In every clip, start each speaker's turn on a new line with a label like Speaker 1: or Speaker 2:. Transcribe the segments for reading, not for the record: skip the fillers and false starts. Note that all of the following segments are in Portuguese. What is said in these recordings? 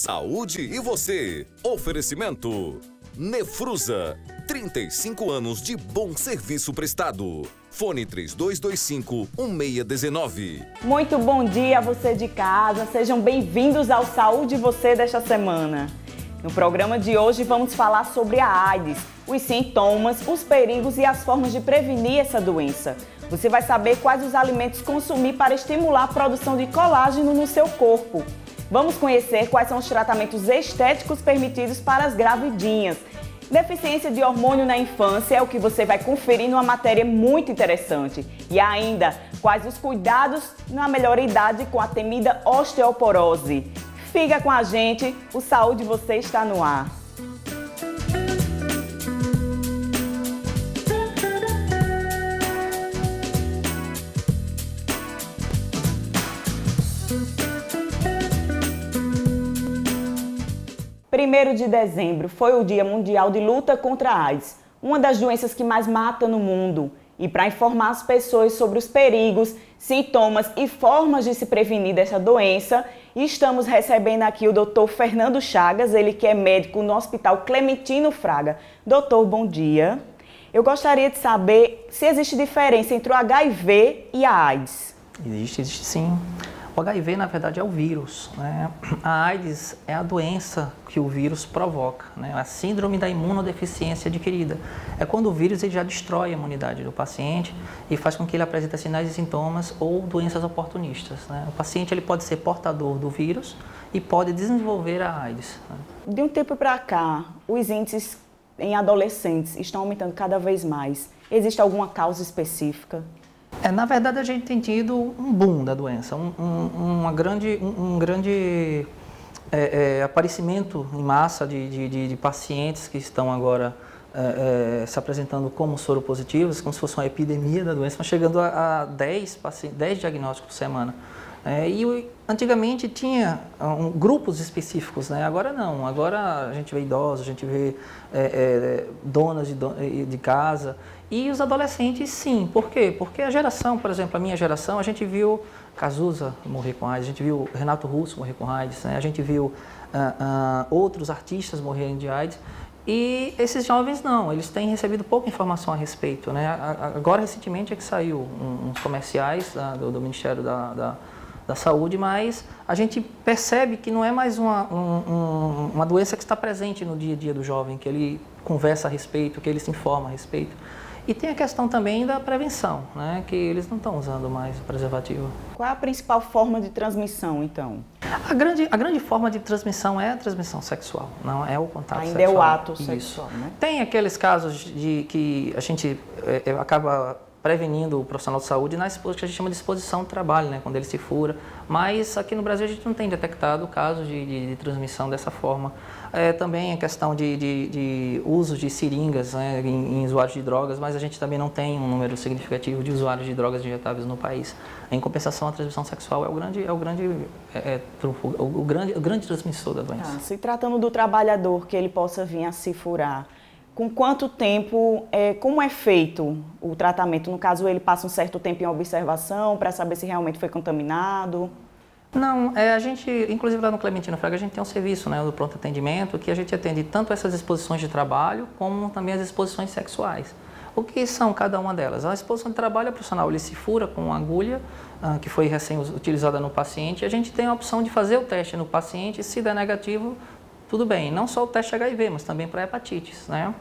Speaker 1: Saúde e você. Oferecimento Nefrusa, 35 anos de bom serviço prestado. Fone 3225-1619.
Speaker 2: Muito bom dia a você de casa, sejam bem-vindos ao Saúde e Você desta semana. No programa de hoje vamos falar sobre a AIDS, os sintomas, os perigos e as formas de prevenir essa doença. Você vai saber quais os alimentos consumir para estimular a produção de colágeno no seu corpo. Vamos conhecer quais são os tratamentos estéticos permitidos para as gravidinhas. Deficiência de hormônio na infância é o que você vai conferir numa matéria muito interessante. E ainda, quais os cuidados na melhor idade com a temida osteoporose. Fica com a gente, o Saúde Você está no ar. Primeiro de dezembro foi o Dia Mundial de Luta contra a AIDS, uma das doenças que mais mata no mundo. E para informar as pessoas sobre os perigos, sintomas e formas de se prevenir dessa doença, estamos recebendo aqui o Dr. Fernando Chagas, ele que é médico no Hospital Clementino Fraga. Doutor, bom dia. Eu gostaria de saber se existe diferença entre o HIV e a AIDS.
Speaker 3: Existe sim. O HIV, na verdade, é o vírus, né? A AIDS é a doença que o vírus provoca, né? A síndrome da imunodeficiência adquirida. É quando o vírus ele já destrói a imunidade do paciente e faz com que ele apresente sinais e sintomas ou doenças oportunistas, né? O paciente ele pode ser portador do vírus e pode desenvolver a AIDS, né?
Speaker 2: De um tempo para cá, os índices em adolescentes estão aumentando cada vez mais. Existe alguma causa específica?
Speaker 3: Na verdade, a gente tem tido um boom da doença, um grande aparecimento em massa de pacientes que estão agora se apresentando como soropositivos, como se fosse uma epidemia da doença, mas chegando a 10 diagnósticos por semana. Antigamente tinha grupos específicos, né? Agora não, agora a gente vê idosos, a gente vê donas de casa e os adolescentes sim. Por quê? Porque a geração, por exemplo, a minha geração, a gente viu Cazuza morrer com AIDS, a gente viu Renato Russo morrer com AIDS, né? A gente viu outros artistas morrerem de AIDS. E esses jovens não, eles têm recebido pouca informação a respeito, né? Agora, recentemente, é que saiu uns comerciais do Ministério da Saúde, mas a gente percebe que não é mais uma doença que está presente no dia a dia do jovem, que ele conversa a respeito, que ele se informa a respeito. E tem a questão também da prevenção, né? Que eles não estão usando mais o preservativo.
Speaker 2: Qual é a principal forma de transmissão, então?
Speaker 3: A grande forma de transmissão é a transmissão sexual, não é o contato
Speaker 2: ainda
Speaker 3: sexual.
Speaker 2: É o ato sexual, né?
Speaker 3: Tem aqueles casos de que a gente acaba prevenindo o profissional de saúde que a gente chama de exposição de trabalho, né, quando ele se fura. Mas aqui no Brasil a gente não tem detectado casos de transmissão dessa forma. Também a questão de uso de seringas, né, em usuários de drogas, mas a gente também não tem um número significativo de usuários de drogas injetáveis no país. Em compensação, a transmissão sexual é o grande transmissor da doença.
Speaker 2: Se tratando do trabalhador que ele possa vir a se furar, com quanto tempo, como é feito o tratamento? No caso, ele passa um certo tempo em observação para saber se realmente foi contaminado?
Speaker 3: Não, a gente, inclusive lá no Clementino Fraga, a gente tem um serviço, né, do pronto atendimento, que a gente atende tanto essas exposições de trabalho, como também as exposições sexuais. O que são cada uma delas? A exposição de trabalho, o profissional ele se fura com uma agulha, que foi recém-utilizada no paciente, e a gente tem a opção de fazer o teste no paciente, e se der negativo, tudo bem, não só o teste HIV, mas também para hepatites, né?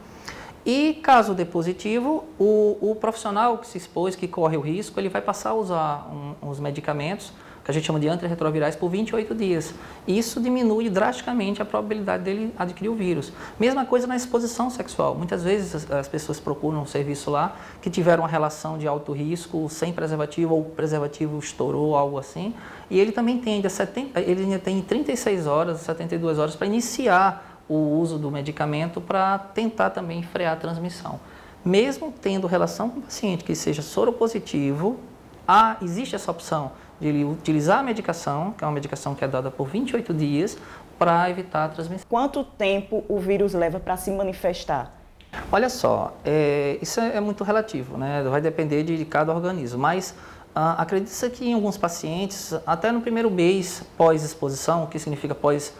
Speaker 3: E caso dê positivo, o profissional que se expôs, que corre o risco, ele vai passar a usar uns medicamentos, que a gente chama de antirretrovirais, por 28 dias. Isso diminui drasticamente a probabilidade dele adquirir o vírus. Mesma coisa na exposição sexual. Muitas vezes as pessoas procuram um serviço lá que tiveram uma relação de alto risco, sem preservativo, ou o preservativo estourou, algo assim, e ele também tem ainda tem 36 horas, 72 horas para iniciar o uso do medicamento para tentar também frear a transmissão. Mesmo tendo relação com o paciente que seja soropositivo, existe essa opção de ele utilizar a medicação, que é uma medicação que é dada por 28 dias, para evitar a transmissão.
Speaker 2: Quanto tempo o vírus leva para se manifestar?
Speaker 3: Olha só, isso é muito relativo, né? Vai depender de cada organismo, mas acredita-se que em alguns pacientes, até no primeiro mês pós-exposição, o que significa pós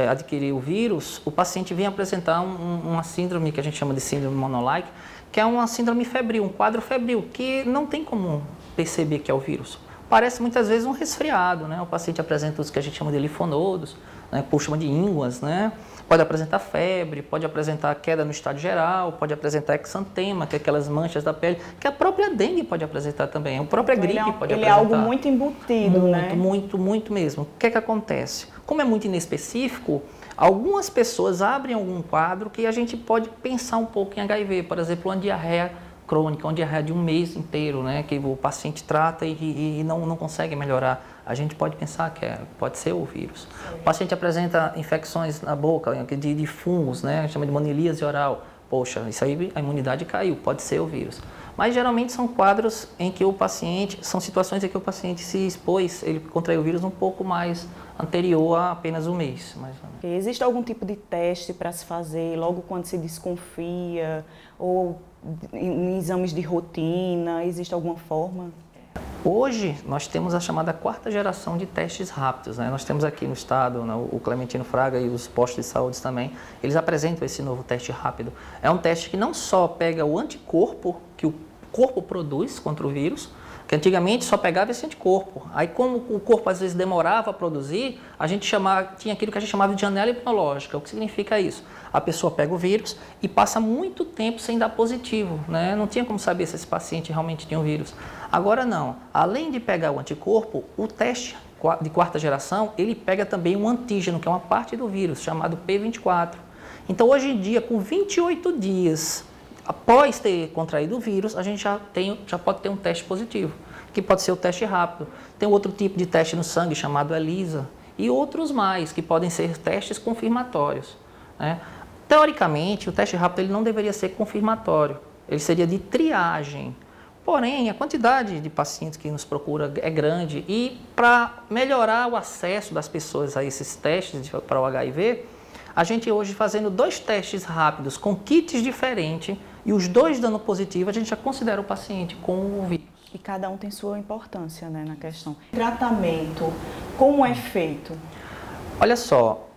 Speaker 3: adquirir o vírus, o paciente vem apresentar uma síndrome que a gente chama de síndrome monolike, que é uma síndrome febril, um quadro febril, que não tem como perceber que é o vírus. Parece muitas vezes um resfriado, né? O paciente apresenta os que a gente chama de linfonodos, né? Ou chama de ínguas, né? Pode apresentar febre, pode apresentar queda no estado geral, pode apresentar exantema, que é aquelas manchas da pele, que a própria dengue pode apresentar também, a própria gripe pode apresentar.
Speaker 2: Ele é algo muito embutido, né?
Speaker 3: Muito mesmo. O que é que acontece? Como é muito inespecífico, algumas pessoas abrem algum quadro que a gente pode pensar um pouco em HIV, por exemplo, uma diarreia crônica, uma diarreia de um mês inteiro, né, que o paciente trata e não consegue melhorar. A gente pode pensar que pode ser o vírus. O paciente apresenta infecções na boca, de fungos, né, chama de monilíase oral. Poxa, isso aí a imunidade caiu, pode ser o vírus. Mas geralmente são quadros em que o paciente, são situações em que o paciente se expôs, ele contraiu o vírus um pouco mais anterior a apenas um mês.
Speaker 2: Existe algum tipo de teste para se fazer logo quando se desconfia, ou em exames de rotina, existe alguma forma?
Speaker 3: Hoje, nós temos a chamada 4ª geração de testes rápidos, né? Nós temos aqui no estado, o Clementino Fraga e os postos de saúde também, eles apresentam esse novo teste rápido. É um teste que não só pega o anticorpo que o corpo produz contra o vírus, que antigamente só pegava esse anticorpo. Aí, como o corpo às vezes demorava a produzir, tinha aquilo que a gente chamava de janela imunológica. O que significa isso? A pessoa pega o vírus e passa muito tempo sem dar positivo, né? Não tinha como saber se esse paciente realmente tinha o vírus. Agora não. Além de pegar o anticorpo, o teste de 4ª geração, ele pega também um antígeno, que é uma parte do vírus, chamado P24. Então, hoje em dia, com 28 dias após ter contraído o vírus, a gente já pode ter um teste positivo, que pode ser o teste rápido. Tem outro tipo de teste no sangue chamado ELISA e outros mais, que podem ser testes confirmatórios, né? Teoricamente, o teste rápido ele não deveria ser confirmatório, ele seria de triagem. Porém, a quantidade de pacientes que nos procura é grande e para melhorar o acesso das pessoas a esses testes para o HIV, a gente hoje fazendo 2 testes rápidos com kits diferentes e os 2 dando positivo, a gente já considera o paciente com o vírus.
Speaker 2: E cada um tem sua importância, né, na questão. Tratamento, como é feito?
Speaker 3: Olha só,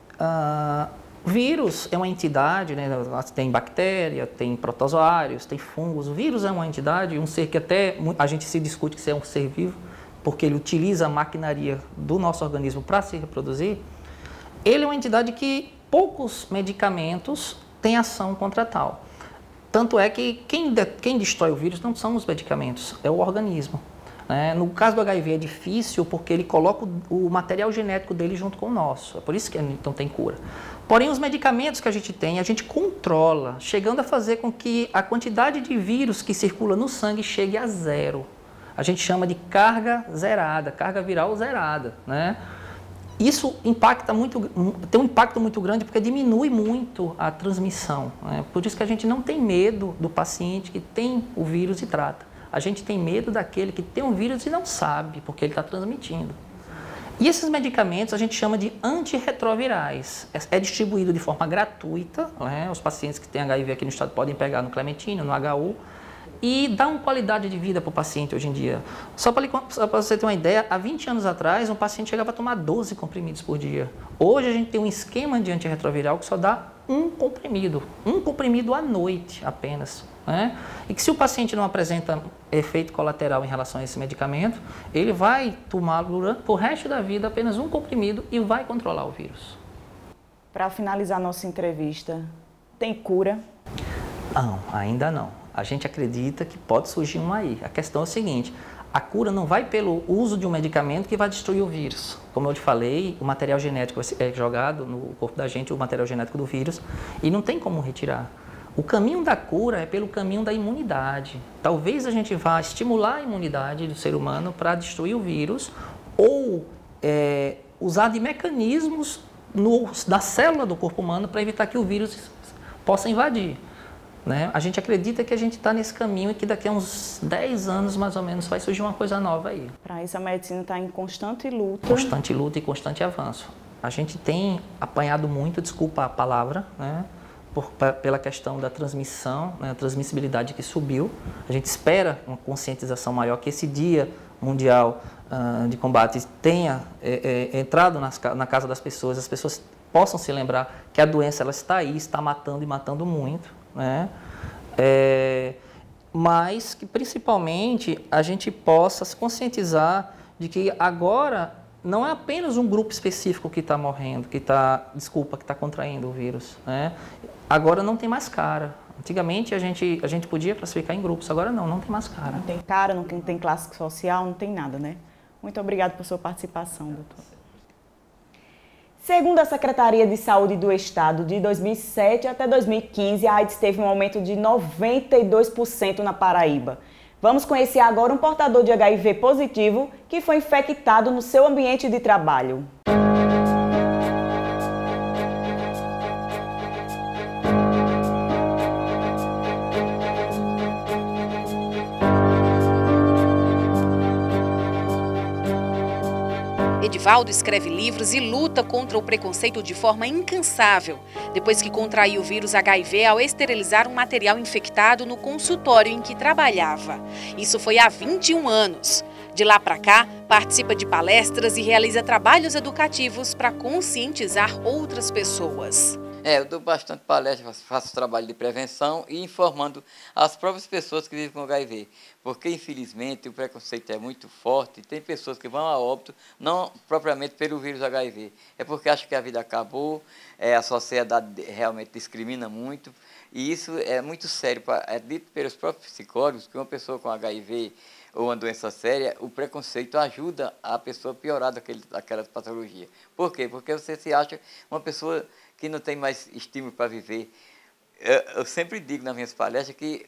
Speaker 3: vírus é uma entidade, né, tem bactéria, tem protozoários, tem fungos. O vírus é uma entidade, um ser que até a gente se discute que é um ser vivo, porque ele utiliza a maquinaria do nosso organismo para se reproduzir. Ele é uma entidade que poucos medicamentos têm ação contra tal. Tanto é que quem destrói o vírus não são os medicamentos, é o organismo. No caso do HIV é difícil porque ele coloca o material genético dele junto com o nosso, é por isso que não tem cura. Porém, os medicamentos que a gente controla, chegando a fazer com que a quantidade de vírus que circula no sangue chegue a 0. A gente chama de carga zerada, carga viral zerada, né? Isso tem um impacto muito grande porque diminui muito a transmissão, né? Por isso que a gente não tem medo do paciente que tem o vírus e trata. A gente tem medo daquele que tem o vírus e não sabe porque ele está transmitindo. E esses medicamentos a gente chama de antirretrovirais. É distribuído de forma gratuita, né? Os pacientes que têm HIV aqui no estado podem pegar no Clementino, no HU, e dá uma qualidade de vida para o paciente hoje em dia. Só para você ter uma ideia, há 20 anos atrás, um paciente chegava a tomar 12 comprimidos por dia. Hoje a gente tem um esquema de antirretroviral que só dá um comprimido à noite apenas, né? E que se o paciente não apresenta efeito colateral em relação a esse medicamento, ele vai tomá-lo durante o resto da vida apenas um comprimido e vai controlar o vírus.
Speaker 2: Para finalizar nossa entrevista, tem cura?
Speaker 3: Não, ainda não. A gente acredita que pode surgir um aí. A questão é o seguinte, a cura não vai pelo uso de um medicamento que vai destruir o vírus. Como eu te falei, o material genético é jogado no corpo da gente, o material genético do vírus, e não tem como retirar. O caminho da cura é pelo caminho da imunidade. Talvez a gente vá estimular a imunidade do ser humano para destruir o vírus ou usar de mecanismos da célula do corpo humano para evitar que o vírus possa invadir. Né? A gente acredita que a gente está nesse caminho e que daqui a uns 10 anos, mais ou menos, vai surgir uma coisa nova aí.
Speaker 2: Para isso, a medicina está em constante luta.
Speaker 3: Constante luta e constante avanço. A gente tem apanhado muito, desculpa a palavra, né? Pela questão da transmissão, né? A transmissibilidade que subiu. A gente espera uma conscientização maior, que esse dia Mundial de Combate tenha entrado na casa das pessoas, as pessoas possam se lembrar que a doença ela está aí, está matando e matando muito, né? Mas que principalmente a gente possa se conscientizar de que agora não é apenas um grupo específico que está morrendo, que está contraindo o vírus, né? Agora não tem mais cara. Antigamente a gente podia classificar em grupos, agora não tem mais cara.
Speaker 2: Não tem cara, não tem classe social, não tem nada, né? Muito obrigada por sua participação, doutor. Segundo a Secretaria de Saúde do Estado, de 2007 até 2015, a AIDS teve um aumento de 92% na Paraíba. Vamos conhecer agora um portador de HIV positivo que foi infectado no seu ambiente de trabalho.
Speaker 4: Edivaldo escreve livros e luta contra o preconceito de forma incansável, depois que contraiu o vírus HIV ao esterilizar um material infectado no consultório em que trabalhava. Isso foi há 21 anos. De lá para cá, participa de palestras e realiza trabalhos educativos para conscientizar outras pessoas.
Speaker 5: Eu dou bastante palestra, faço trabalho de prevenção e informando as próprias pessoas que vivem com HIV. Porque, infelizmente, o preconceito é muito forte. Tem pessoas que vão a óbito, não propriamente pelo vírus HIV. É porque acham que a vida acabou, a sociedade realmente discrimina muito. E isso é muito sério. É dito pelos próprios psicólogos que uma pessoa com HIV ou uma doença séria, o preconceito ajuda a pessoa a piorar daquela patologia. Por quê? Porque você se acha uma pessoa que não tem mais estímulo para viver. Eu sempre digo nas minhas palestras que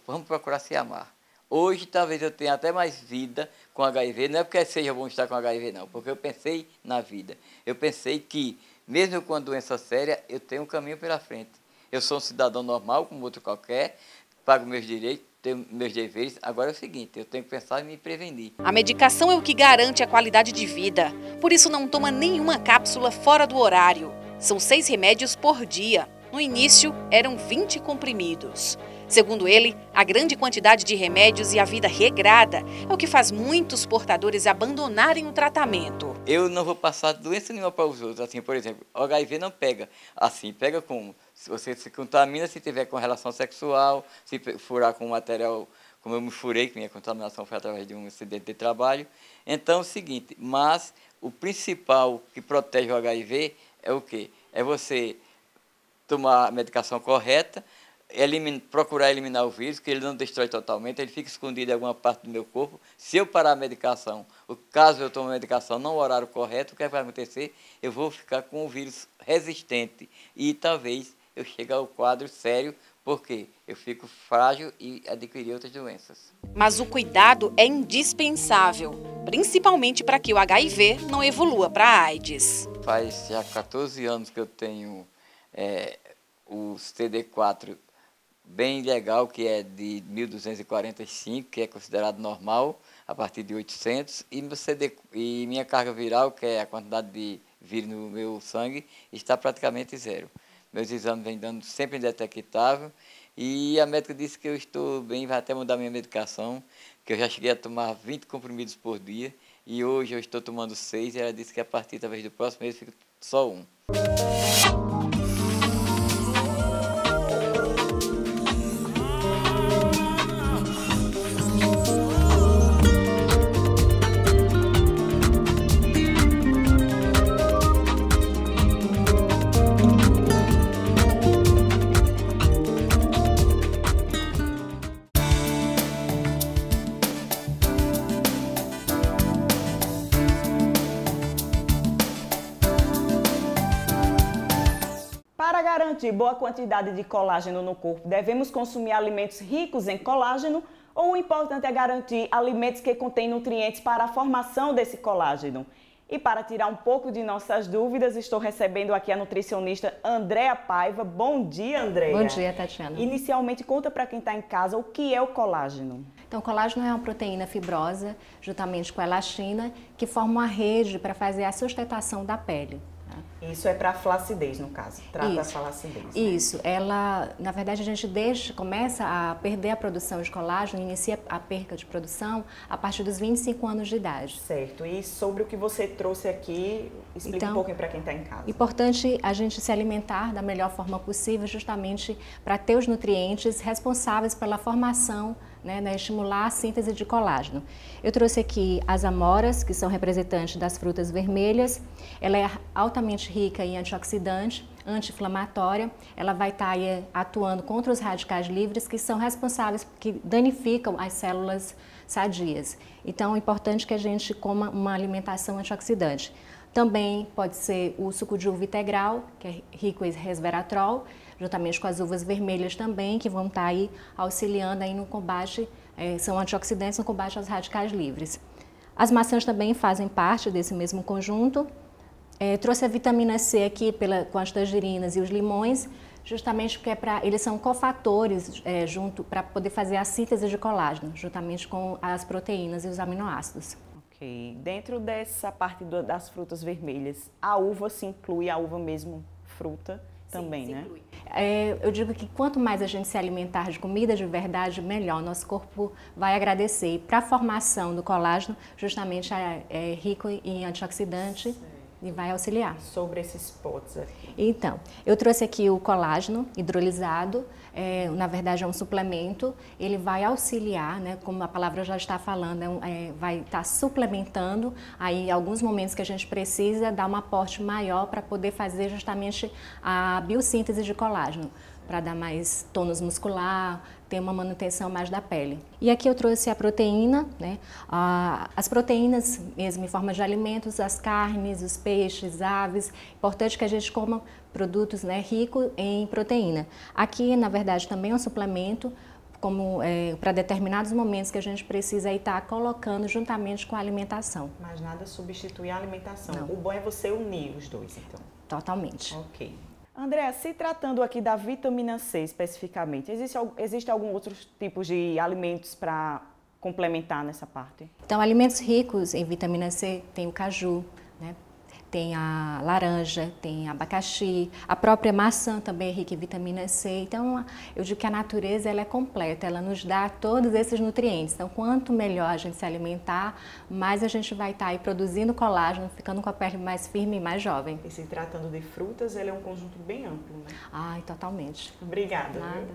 Speaker 5: vamos procurar se amar. Hoje, talvez eu tenha até mais vida com HIV, não é porque seja bom estar com HIV, não, porque eu pensei na vida. Eu pensei que, mesmo com a doença séria, eu tenho um caminho pela frente. Eu sou um cidadão normal, como outro qualquer, pago meus direitos, tenho meus deveres. Agora é o seguinte, eu tenho que pensar em me prevenir.
Speaker 4: A medicação é o que garante a qualidade de vida. Por isso, não toma nenhuma cápsula fora do horário. São 6 remédios por dia. No início, eram 20 comprimidos. Segundo ele, a grande quantidade de remédios e a vida regrada é o que faz muitos portadores abandonarem o tratamento.
Speaker 5: Eu não vou passar doença nenhuma para os outros. Assim, por exemplo, o HIV não pega assim, pega como? Se você se contamina se tiver com relação sexual, se furar com material, como eu me furei, que minha contaminação foi através de um acidente de trabalho. Então é o seguinte, mas o principal que protege o HIV é o quê? É você tomar a medicação correta, procurar eliminar o vírus, que ele não destrói totalmente, ele fica escondido em alguma parte do meu corpo. Se eu parar a medicação, caso eu tome a medicação não no horário correto, o que vai acontecer? Eu vou ficar com o vírus resistente e talvez eu chegue ao quadro sério, porque eu fico frágil e adquirir outras doenças.
Speaker 4: Mas o cuidado é indispensável, principalmente para que o HIV não evolua para a AIDS.
Speaker 5: Faz já 14 anos que eu tenho o CD4 bem legal, que é de 1245, que é considerado normal, a partir de 800, e minha carga viral, que é a quantidade de vírus no meu sangue, está praticamente zero. Meus exames vêm dando sempre indetectável, e a médica disse que eu estou bem, vai até mudar minha medicação, que eu já cheguei a tomar 20 comprimidos por dia, e hoje eu estou tomando 6, e ela disse que a partir talvez do próximo mês fica só 1.
Speaker 2: Para garantir boa quantidade de colágeno no corpo, devemos consumir alimentos ricos em colágeno ou o importante é garantir alimentos que contêm nutrientes para a formação desse colágeno? E para tirar um pouco de nossas dúvidas, estou recebendo aqui a nutricionista Andréa Paiva. Bom dia, Andréa.
Speaker 6: Bom dia, Tatiana.
Speaker 2: Inicialmente, conta para quem está em casa o que é o colágeno.
Speaker 6: Então, o colágeno é uma proteína fibrosa, juntamente com a elastina, que forma uma rede para fazer a sustentação da pele.
Speaker 2: Isso é para flacidez, no caso, trata a flacidez. Né?
Speaker 6: Isso, na verdade, a gente começa a perder a produção de colágeno, inicia a perca de produção a partir dos 25 anos de idade.
Speaker 2: Certo, e sobre o que você trouxe aqui, explica um pouquinho para quem está em casa.
Speaker 6: Importante a gente se alimentar da melhor forma possível, justamente para ter os nutrientes responsáveis pela formação, né, estimular a síntese de colágeno. Eu trouxe aqui as amoras, que são representantes das frutas vermelhas. Ela é altamente rica em antioxidante, anti-inflamatória. Ela vai estar aí atuando contra os radicais livres, que são responsáveis, que danificam as células sadias. Então, é importante que a gente coma uma alimentação antioxidante. Também pode ser o suco de uva integral, que é rico em resveratrol, juntamente com as uvas vermelhas também, que vão estar aí auxiliando aí no combate, são antioxidantes no combate aos radicais livres. As maçãs também fazem parte desse mesmo conjunto. Trouxe a vitamina C aqui com as tangerinas e os limões, justamente porque eles são cofatores junto para poder fazer a síntese de colágeno, juntamente com as proteínas e os aminoácidos.
Speaker 2: Ok. Dentro dessa parte das frutas vermelhas, a uva se inclui, a uva mesmo, fruta também, né?
Speaker 6: Eu digo que quanto mais a gente se alimentar de comida de verdade, melhor. Nosso corpo vai agradecer. E para a formação do colágeno, justamente é rico em antioxidante. E vai auxiliar.
Speaker 2: Sobre esses potes aqui.
Speaker 6: Então, eu trouxe aqui o colágeno hidrolisado, na verdade é um suplemento, ele vai auxiliar, né, como a palavra já está falando, vai estar suplementando aí alguns momentos que a gente precisa dar um aporte maior para poder fazer justamente a biossíntese de colágeno, para dar mais tônus muscular, ter uma manutenção mais da pele. E aqui eu trouxe a proteína, né? As proteínas mesmo em forma de alimentos, as carnes, os peixes, aves. Importante que a gente coma produtos, né, ricos em proteína. Aqui, na verdade, também é um suplemento, como para determinados momentos que a gente precisa estar colocando juntamente com a alimentação.
Speaker 2: Mas nada substitui a alimentação.
Speaker 6: Não.
Speaker 2: O bom é você unir os dois, então.
Speaker 6: Totalmente.
Speaker 2: Ok. Andréa, se tratando aqui da vitamina C especificamente, existe algum outros tipos de alimentos para complementar nessa parte?
Speaker 6: Então, alimentos ricos em vitamina C tem o caju, né? Tem a laranja, tem abacaxi, a própria maçã também é rica em vitamina C. Então, eu digo que a natureza ela é completa, ela nos dá todos esses nutrientes. Então, quanto melhor a gente se alimentar, mais a gente vai estar aí produzindo colágeno, ficando com a pele mais firme e mais jovem.
Speaker 2: E se tratando de frutas, ele é um conjunto bem amplo, né?
Speaker 6: Ai, totalmente.
Speaker 2: Obrigada.
Speaker 6: Nada.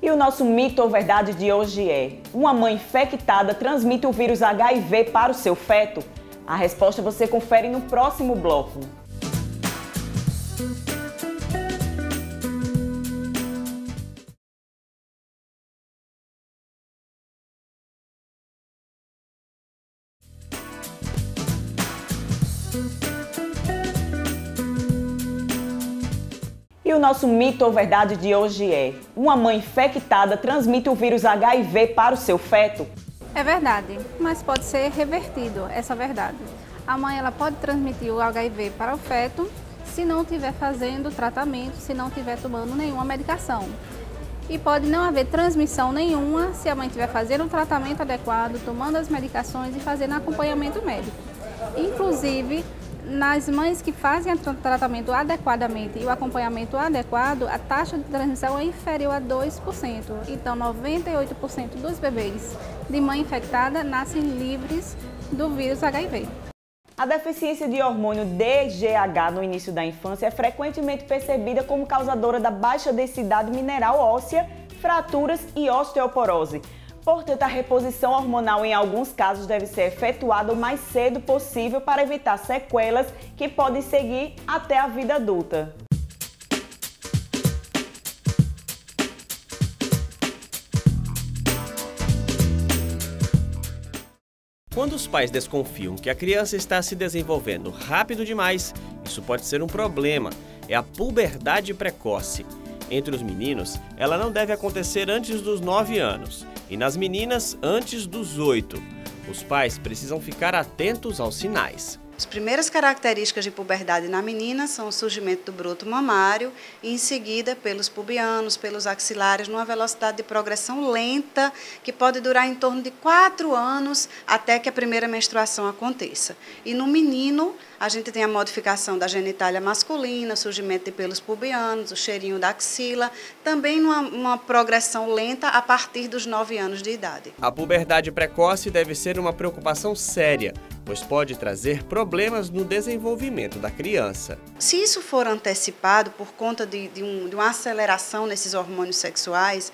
Speaker 2: Viu? E o nosso mito ou verdade de hoje é: uma mãe infectada transmite o vírus HIV para o seu feto? A resposta você confere no próximo bloco. E o nosso mito ou verdade de hoje é: uma mãe infectada transmite o vírus HIV para o seu feto?
Speaker 7: É verdade, mas pode ser revertido essa verdade. A mãe ela pode transmitir o HIV para o feto se não estiver fazendo tratamento, se não estiver tomando nenhuma medicação. E pode não haver transmissão nenhuma se a mãe estiver fazendo um tratamento adequado, tomando as medicações e fazendo acompanhamento médico. Inclusive, nas mães que fazem o tratamento adequadamente e o acompanhamento adequado, a taxa de transmissão é inferior a 2%. Então, 98% dos bebês de mãe infectada nascem livres do vírus HIV.
Speaker 2: A deficiência de hormônio DGH no início da infância é frequentemente percebida como causadora da baixa densidade mineral óssea, fraturas e osteoporose. Portanto, a reposição hormonal em alguns casos deve ser efetuada o mais cedo possível para evitar sequelas que podem seguir até a vida adulta.
Speaker 8: Quando os pais desconfiam que a criança está se desenvolvendo rápido demais, isso pode ser um problema. É a puberdade precoce. Entre os meninos, ela não deve acontecer antes dos 9 anos e nas meninas antes dos 8. Os pais precisam ficar atentos aos sinais.
Speaker 9: As primeiras características de puberdade na menina são o surgimento do broto mamário e, em seguida, pelos pubianos, pelos axilares, numa velocidade de progressão lenta, que pode durar em torno de 4 anos até que a primeira menstruação aconteça. E no menino, a gente tem a modificação da genitália masculina, surgimento de pelos pubianos, o cheirinho da axila, também numa progressão lenta a partir dos 9 anos de idade.
Speaker 8: A puberdade precoce deve ser uma preocupação séria, pois pode trazer problemas no desenvolvimento da criança.
Speaker 9: Se isso for antecipado por conta de uma aceleração nesses hormônios sexuais,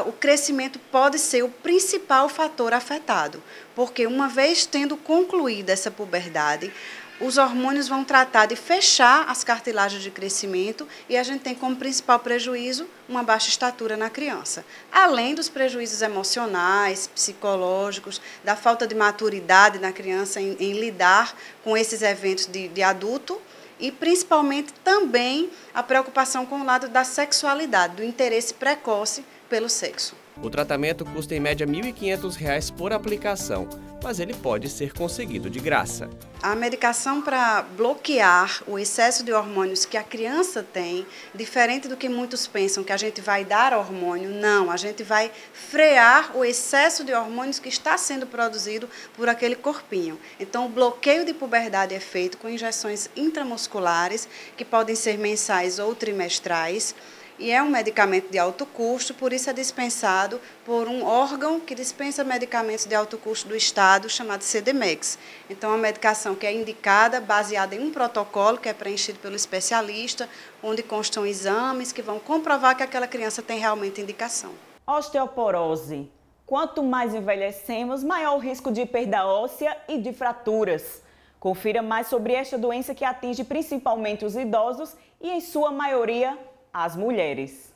Speaker 9: o crescimento pode ser o principal fator afetado, porque uma vez tendo concluído essa puberdade, os hormônios vão tratar de fechar as cartilagens de crescimento e a gente tem como principal prejuízo uma baixa estatura na criança. Além dos prejuízos emocionais, psicológicos, da falta de maturidade na criança em lidar com esses eventos de adulto e principalmente também a preocupação com o lado da sexualidade, do interesse precoce pelo sexo.
Speaker 8: O tratamento custa em média R$ 1.500 por aplicação, mas ele pode ser conseguido de graça.
Speaker 9: A medicação para bloquear o excesso de hormônios que a criança tem, diferente do que muitos pensam que a gente vai dar hormônio, não, a gente vai frear o excesso de hormônios que está sendo produzido por aquele corpinho. Então, o bloqueio de puberdade é feito com injeções intramusculares, que podem ser mensais ou trimestrais, e é um medicamento de alto custo, por isso é dispensado por um órgão que dispensa medicamentos de alto custo do Estado, chamado CDMEX. Então, é uma medicação que é indicada, baseada em um protocolo que é preenchido pelo especialista, onde constam exames que vão comprovar que aquela criança tem realmente indicação.
Speaker 2: Osteoporose. Quanto mais envelhecemos, maior o risco de perda óssea e de fraturas. Confira mais sobre esta doença que atinge principalmente os idosos e, em sua maioria, as mulheres.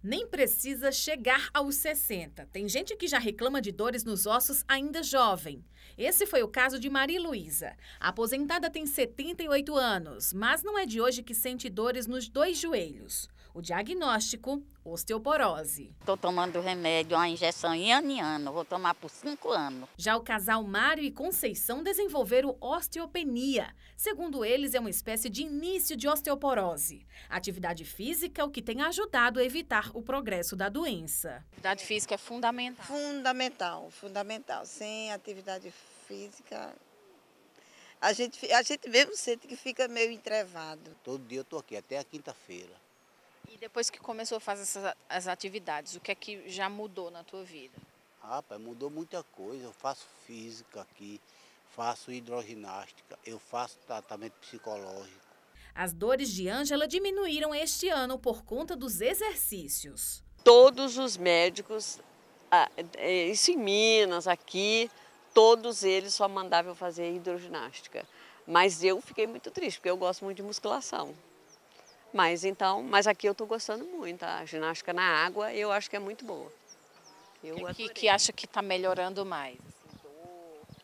Speaker 10: Nem precisa chegar aos 60. Tem gente que já reclama de dores nos ossos ainda jovem. Esse foi o caso de Maria Luísa. A aposentada tem 78 anos, mas não é de hoje que sente dores nos 2 joelhos. O diagnóstico, osteoporose.
Speaker 11: Estou tomando remédio, uma injeção ano em ano, vou tomar por 5 anos.
Speaker 10: Já o casal Mário e Conceição desenvolveram osteopenia. Segundo eles, é uma espécie de início de osteoporose. Atividade física é o que tem ajudado a evitar o progresso da doença.
Speaker 4: Atividade física é fundamental.
Speaker 12: Fundamental. Sem atividade física, a gente mesmo sente que fica meio entrevado.
Speaker 13: Todo dia eu estou aqui, até a quinta-feira.
Speaker 4: E depois que começou a fazer as atividades, o que é que já mudou na tua vida?
Speaker 13: Rapaz, mudou muita coisa. Eu faço física aqui, faço hidroginástica, eu faço tratamento psicológico.
Speaker 10: As dores de Ângela diminuíram este ano por conta dos exercícios.
Speaker 14: Todos os médicos, isso em Minas, aqui, todos eles só mandavam eu fazer hidroginástica. Mas eu fiquei muito triste, porque eu gosto muito de musculação. Mas aqui eu estou gostando muito, a ginástica na água eu acho que é muito boa.
Speaker 4: O que acha que está melhorando mais?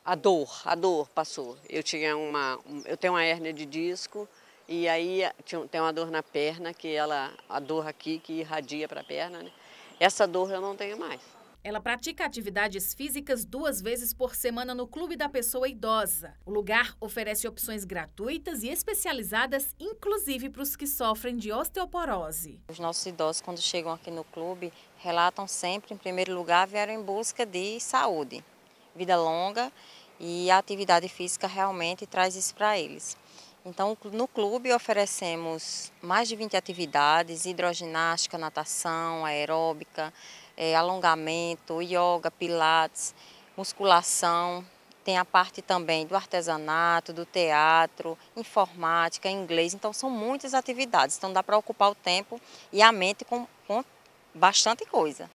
Speaker 14: A dor passou. Eu tenho uma hérnia de disco e aí tem uma dor na perna, a dor aqui que irradia para a perna, né? Essa dor eu não tenho mais.
Speaker 10: Ela pratica atividades físicas 2 vezes por semana no Clube da Pessoa Idosa. O lugar oferece opções gratuitas e especializadas, inclusive para os que sofrem de osteoporose.
Speaker 15: Os nossos idosos, quando chegam aqui no clube, relatam sempre, em primeiro lugar, vieram em busca de saúde, vida longa, e a atividade física realmente traz isso para eles. Então, no clube oferecemos mais de 20 atividades, hidroginástica, natação, aeróbica, alongamento, yoga, pilates, musculação. Tem a parte também do artesanato, do teatro, informática, inglês. Então, são muitas atividades. Então, dá para ocupar o tempo e a mente com bastante coisa.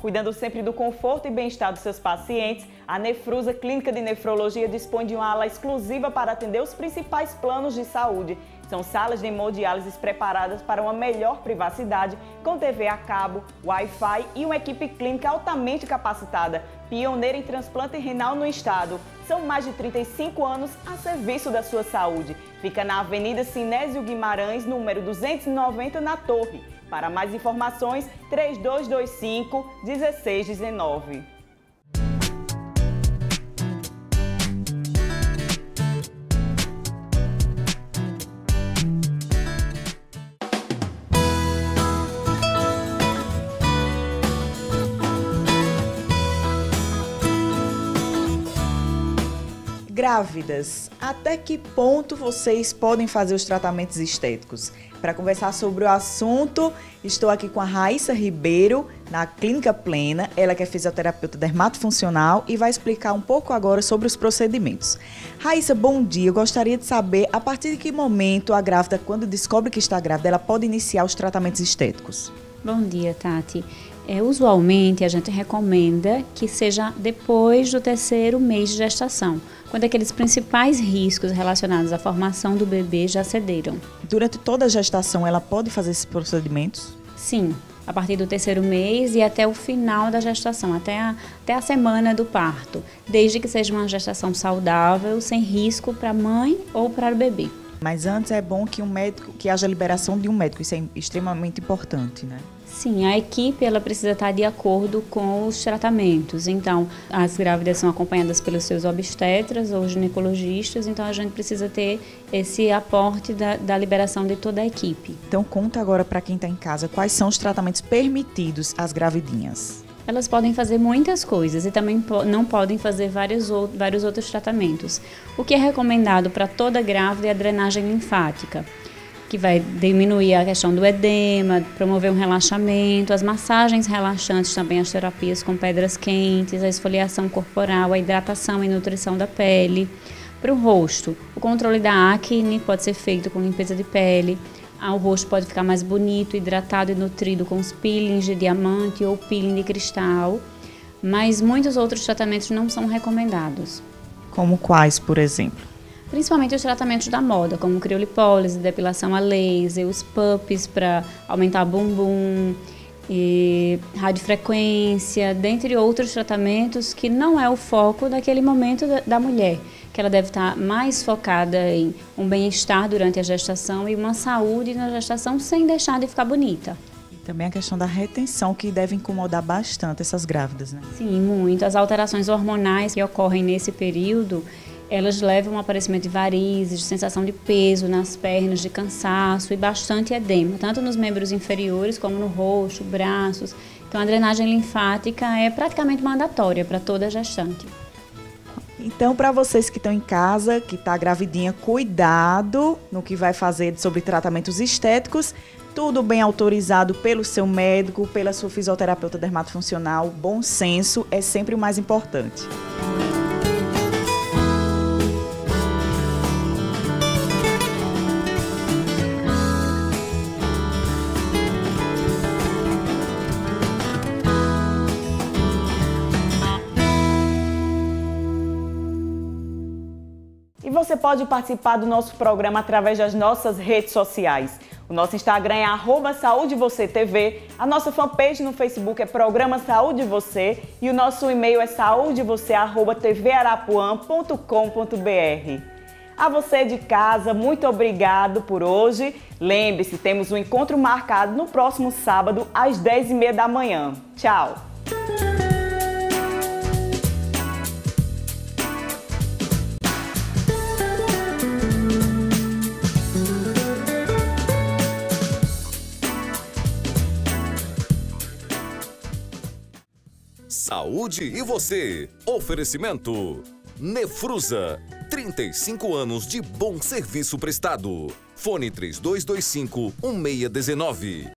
Speaker 2: Cuidando sempre do conforto e bem-estar dos seus pacientes, a Nefrusa Clínica de Nefrologia dispõe de uma ala exclusiva para atender os principais planos de saúde. São salas de hemodiálise preparadas para uma melhor privacidade, com TV a cabo, Wi-Fi e uma equipe clínica altamente capacitada, pioneira em transplante renal no estado. São mais de 35 anos a serviço da sua saúde. Fica na Avenida Sinésio Guimarães, número 290, na Torre. Para mais informações, 3225-1619.
Speaker 16: Grávidas, até que ponto vocês podem fazer os tratamentos estéticos? Para conversar sobre o assunto, estou aqui com a Raíssa Ribeiro, na Clínica Plena. Ela que é fisioterapeuta dermatofuncional e vai explicar um pouco agora sobre os procedimentos. Raíssa, bom dia. Eu gostaria de saber, a partir de que momento a grávida, quando descobre que está grávida, ela pode iniciar os tratamentos estéticos?
Speaker 17: Bom dia, Tati. Usualmente, a gente recomenda que seja depois do 3º mês de gestação, quando aqueles principais riscos relacionados à formação do bebê já cederam.
Speaker 16: Durante toda a gestação, ela pode fazer esses procedimentos?
Speaker 17: Sim, a partir do 3º mês e até o final da gestação, até a semana do parto, desde que seja uma gestação saudável, sem risco para a mãe ou para o bebê.
Speaker 16: Mas antes é bom que haja liberação de um médico, isso é extremamente importante, né?
Speaker 17: Sim, a equipe ela precisa estar de acordo com os tratamentos. Então, as grávidas são acompanhadas pelos seus obstetras ou ginecologistas, então a gente precisa ter esse aporte da liberação de toda a equipe.
Speaker 16: Então, conta agora para quem está em casa quais são os tratamentos permitidos às gravidinhas.
Speaker 17: Elas podem fazer muitas coisas e também não podem fazer vários outros tratamentos. O que é recomendado para toda grávida é a drenagem linfática, que vai diminuir a questão do edema, promover um relaxamento, as massagens relaxantes também, as terapias com pedras quentes, a esfoliação corporal, a hidratação e nutrição da pele. Para o rosto, o controle da acne pode ser feito com limpeza de pele. O rosto pode ficar mais bonito, hidratado e nutrido com os peelings de diamante ou peeling de cristal, mas muitos outros tratamentos não são recomendados.
Speaker 16: Como quais, por exemplo?
Speaker 17: Principalmente os tratamentos da moda, como criolipólise, depilação a laser, os PUPs para aumentar bumbum, e radiofrequência, dentre outros tratamentos que não é o foco daquele momento da mulher, que ela deve estar mais focada em um bem-estar durante a gestação e uma saúde na gestação sem deixar de ficar bonita.
Speaker 16: E também a questão da retenção, que deve incomodar bastante essas grávidas, né?
Speaker 17: Sim, muito. As alterações hormonais que ocorrem nesse período, elas levam ao aparecimento de varizes, de sensação de peso nas pernas, de cansaço e bastante edema, tanto nos membros inferiores como no rosto, braços. Então a drenagem linfática é praticamente mandatória para toda gestante.
Speaker 16: Então, para vocês que estão em casa, que está gravidinha, cuidado no que vai fazer sobre tratamentos estéticos. Tudo bem autorizado pelo seu médico, pela sua fisioterapeuta dermatofuncional. Bom senso é sempre o mais importante.
Speaker 2: E você pode participar do nosso programa através das nossas redes sociais. O nosso Instagram é @SaúdeVocêTV, a nossa fanpage no Facebook é Programa Saúde Você e o nosso e-mail é saudevocê@tvarapuã.com.br. A você de casa, muito obrigado por hoje. Lembre-se, temos um encontro marcado no próximo sábado às 10h30 da manhã. Tchau!
Speaker 1: Saúde e você. Oferecimento. Nefrusa. 35 anos de bom serviço prestado. Fone 3225-1619.